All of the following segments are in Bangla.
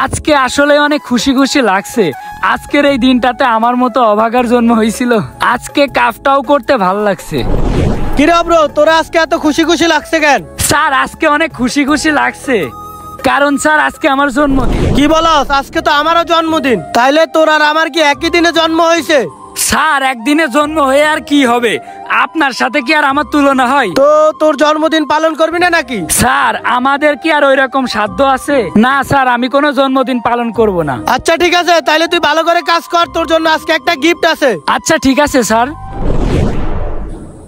আজকে আসলে অনেক খুশি খুশি লাগছে। আজকের এই দিনটাতে আমার মতো অভাগার জন্ম হয়েছিল। আজকে কাজটাও করতে ভালো লাগছে। কিরে ব্রো, তোরা আজকে এত খুশি খুশি লাগছে কেন? স্যার আজকে অনেক খুশি খুশি লাগছে, কারণ স্যার আজকে আমার জন্মদিন। কি বলস? আজকে তো আমারও জন্মদিন। তাইলে তোর আর আমার কি একই দিনে জন্ম হয়েছে? স্যার একদিনে জন্ম হয়ে আর কি হবে, আপনার সাথে কি আর আমার তুলনা হয়? তো তোর জন্মদিন পালন করবি না নাকি? স্যার আমাদের কি আর ওই রকম সাধ্য আছে? না স্যার, আমি কোনো জন্মদিন পালন করব না। আচ্ছা ঠিক আছে, তাইলে তুই ভালো করে কাজ কর, তোর জন্য আজকে একটা গিফট আছে। আচ্ছা ঠিক আছে স্যার।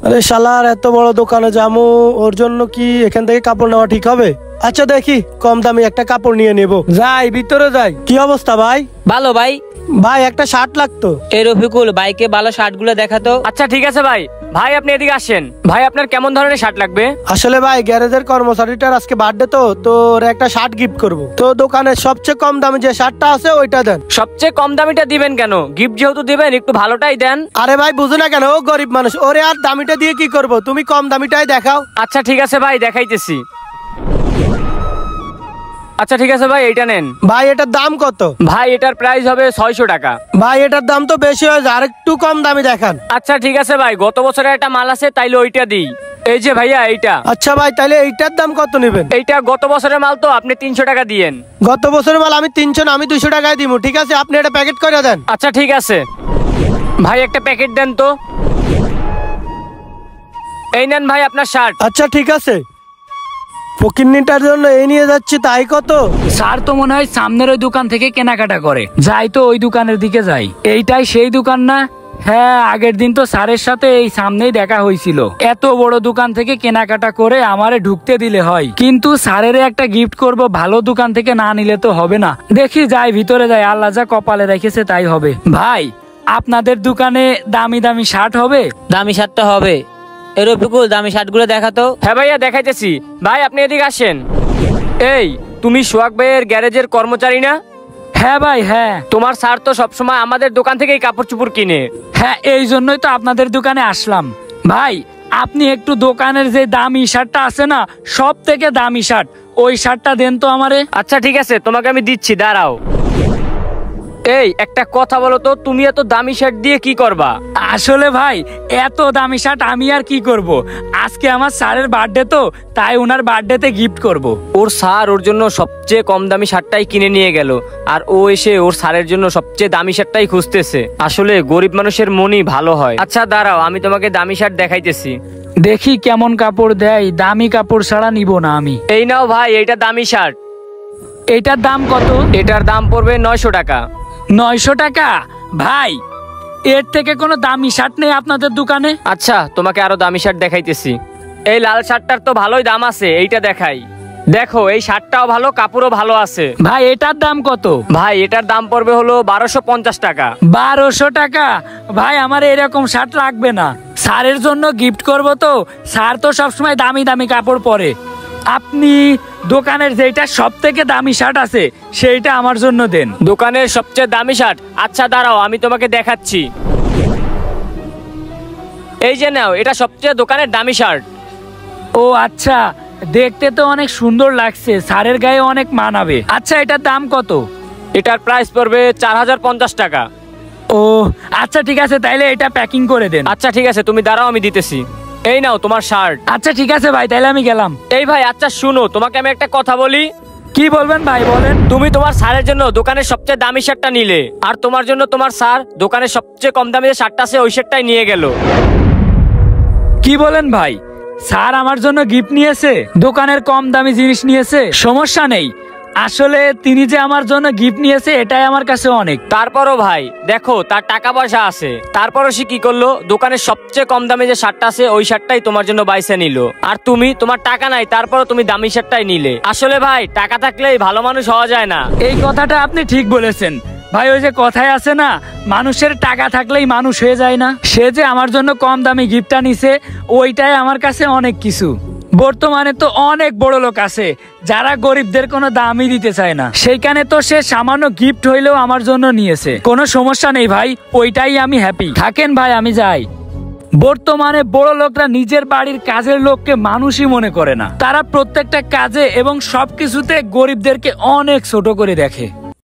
আরে শালার, এত বড় দোকানে যামু, ওর জন্য কি এখান থেকে কাপড় নেওয়া ঠিক হবে? আচ্ছা দেখি, কম দামি একটা কাপড় নিয়ে নেব। যাই ভিতরে যাই। কি অবস্থা ভাই? ভালো ভাই। ভাই একটা শার্ট লাগতো। এই রফিকুল, বাইকে ভালো শার্ট গুলো দেখাতো। আচ্ছা ঠিক আছে ভাই। ভাই আপনি এদিকে আসেন। ভাই আপনার কেমন ধরনের শার্ট লাগবে? আসলে ভাই গ্যারেজের কর্মচারীটার আজকে বার্থডে, তো ওর একটা শার্ট গিফট করব। তো দোকানের সবচেয়ে কম দামি যে শার্টটা আছে ওইটা দেন। সবচেয়ে কম দামিটা দিবেন কেন? গিফট যেহেতু দিবেন একটু ভালোটাই দেন। আরে ভাই বুঝো না কেন, ও গরিব মানুষ, ওরে আর দামিটা দিয়ে কি করব? তুমি কম দামিটাই দেখাও। আচ্ছা ঠিক আছে ভাই, দেখাইতেছি। আচ্ছা ঠিক আছে ভাই, এইটা নেন। ভাই এটার দাম কত? ভাই এটার প্রাইস হবে 600 টাকা। ভাই এটার দাম তো বেশি হয়ে যায়, আর একটু কম দামি দেখান। আচ্ছা ঠিক আছে ভাই, গত বছরের একটা মাল আছে, তাইলে ওইটা দিই। এই যে ভাইয়া এইটা। আচ্ছা ভাই, তাহলে এইটার দাম কত নেবেন? এইটা গত বছরের মাল, তো আপনি 300 টাকা দিয়েন। গত বছরের মাল আমি 300 না, আমি 200 টাকায় দিব। ঠিক আছে, আপনি এটা প্যাকেট করে দেন। আচ্ছা ঠিক আছে ভাই, একটা প্যাকেট দেন তো। এই নেন ভাই আপনার শার্ট। আচ্ছা ঠিক আছে, ফকিন্নিটার জন্য এই নিয়ে যাচ্ছি, তাই কত? স্যার তো মনে হয় সামনের ওই দোকান থেকে কেনাকাটা করে। যাই তো ওই দোকানের দিকে যাই। এইটাই সেই দোকান না? হ্যাঁ, আগের দিন তো স্যারের সাথে এই সামনেই দেখা হয়েছিল। এত বড় দোকান থেকে কেনাকাটা করে আমারে ঢুকতে দিলে হয়, কিন্তু স্যারের একটা গিফট করব, ভালো দোকান থেকে না নিলে তো হবে না। দেখি যাই, ভিতরে যাই, আল্লাহ যা কপালে রেখেছে তাই হবে। ভাই আপনাদের দোকানে দামি দামি শার্ট হবে? দামি শার্টটা হবে। এই রফিকুল, দামি শার্ট গুলো দেখাতো। হ্যাঁ ভাইয়া দেখাইতেছি। ভাই আপনি এদিকে আসেন। এই তুমি সোহাগ ভাইয়ের গ্যারেজের কর্মচারী না? হ্যাঁ ভাই হ্যাঁ। তোমার স্যার তো সবসময় আমাদের দোকান থেকেই কাপড় চোপড় কিনে। হ্যাঁ, এই জন্যই তো আপনাদের দোকানে আসলাম। ভাই আপনি একটু দোকানের যে দামি শার্টটা আছে না, সব থেকে দামি শার্ট, ওই শার্টটা দেন তো আমারে। আচ্ছা ঠিক আছে, তোমাকে আমি দিচ্ছি, দাঁড়াও। এই একটা কথা বলো তো, তুমি এত দামি শার্ট দিয়ে কি করবা? আসলে ভাই এত দামি শার্ট আমি আর কি করব, আজকে আমার স্যারের বার্থডে তো, তাই ওনার বার্থডেতে গিফট করব। ওর স্যার ওর জন্য সবচেয়ে কম দামি শার্টটাই কিনে নিয়ে গেল, আর ও এসে ওর স্যারের জন্য সবচেয়ে দামি শার্টটাই খুঁজতেছে। আসলে গরিব মানুষের মনই ভালো হয়। আচ্ছা দাঁড়াও, আমি তোমাকে দামি শার্ট দেখাইতেছি। দেখি কেমন কাপড় দেয়, দামি কাপড় ছাড়া নিব না আমি। এই নাও ভাই, এইটা দামি শার্ট। এটার দাম কত? এটার দাম পড়বে 900 টাকা। 900 টাকা? ভাই এর থেকে কোনো দামি শার্ট নেই আপনাদের দোকানে? আচ্ছা তোমাকে আরো দামি শার্ট দেখাইতেছি। এই লাল শার্টটার তো ভালোই দাম আছে, এইটা দেখাই। দেখো এই শার্টটাও ভালো, কাপড়ও ভালো আছে। ভাই এটার দাম কত? ভাই এটার দাম পড়বে হলো 1250 টাকা। 1200 টাকা? ভাই আমার এরকম শার্ট লাগবে না, স্যারের জন্য গিফট করব তো, স্যার তো সবসময় দামি দামি কাপড় পরে। আপনি দোকানের যেটা সব থেকে দামি শার্ট আছে সেইটা আমার জন্য দেন। দোকানের সবচেয়ে দামি শার্ট? আচ্ছা দাঁড়াও, আমি তোমাকে দেখাচ্ছি। এই যে নাও, এটা সবচেয়ে দোকানের দামি শার্ট। ও আচ্ছা, দেখতে তো অনেক সুন্দর লাগছে, স্যারের গায়ে অনেক মানাবে। আচ্ছা এটার দাম কত? এটার প্রাইস পড়বে 4050 টাকা। ও আচ্ছা ঠিক আছে, তাইলে এটা প্যাকিং করে দেন। আচ্ছা ঠিক আছে, তুমি দাঁড়াও, আমি দিতেছি। এই নাও তোমার শার্ট। আচ্ছা ঠিক আছে ভাই, তাইলে আমি গেলাম। এই ভাই আচ্ছা শুনো, তোমাকে আমি একটা কথা বলি। কি বলবেন ভাই বলেন। তুমি তোমার স্যারের জন্য দোকানের সবচেয়ে দামি শার্টটা নিলে, আর তোমার জন্য তোমার স্যার দোকানের সবচেয়ে কম দামি যে শার্টটা আছে ওই শার্টটাই নিয়ে গেল। কি বলেন ভাই, স্যার আমার জন্য গিফট নিয়েছে, দোকানের কম দামি জিনিস নিয়েছে? সমস্যা নেই, আসলে তিনি যে আমার জন্য গিফট নিয়েছে এটাই আমার কাছে অনেক। তারপরও ভাই দেখো, তার টাকা পয়সা আছে, তারপরও সে কি করলো, দোকানের সবচেয়ে কম দামে যে শার্টটা আছে ওই শার্টটাই তোমার জন্য বাইসে নিল। আর তুমি, তোমার টাকা নাই, তারপরও তুমি দামি শার্টটাই নিলে। আসলে ভাই টাকা থাকলেই ভালো মানুষ হওয়া যায় না। এই কথাটা আপনি ঠিক বলেছেন ভাই। ওই যে কথায় আছে না, মানুষের টাকা থাকলেই মানুষ হয়ে যায় না। সে যে আমার জন্য কম দামি গিফটটা নিছে, ওইটাই আমার কাছে অনেক কিছু। বর্তমানে তো অনেক বড় লোক আছে যারা গরিবদের কোনো দামই দিতে চায় না, সেইখানে তো সে সামান্য গিফট হইলেও আমার জন্য নিয়েছে। কোনো সমস্যা নেই ভাই, ওইটাই আমি হ্যাপি। থাকেন ভাই, আমি যাই। বর্তমানে বড় লোকরা নিজের বাড়ির কাজের লোককে মানুষই মনে করে না, তারা প্রত্যেকটা কাজে এবং সবকিছুতে গরিবদেরকে অনেক ছোট করে দেখে।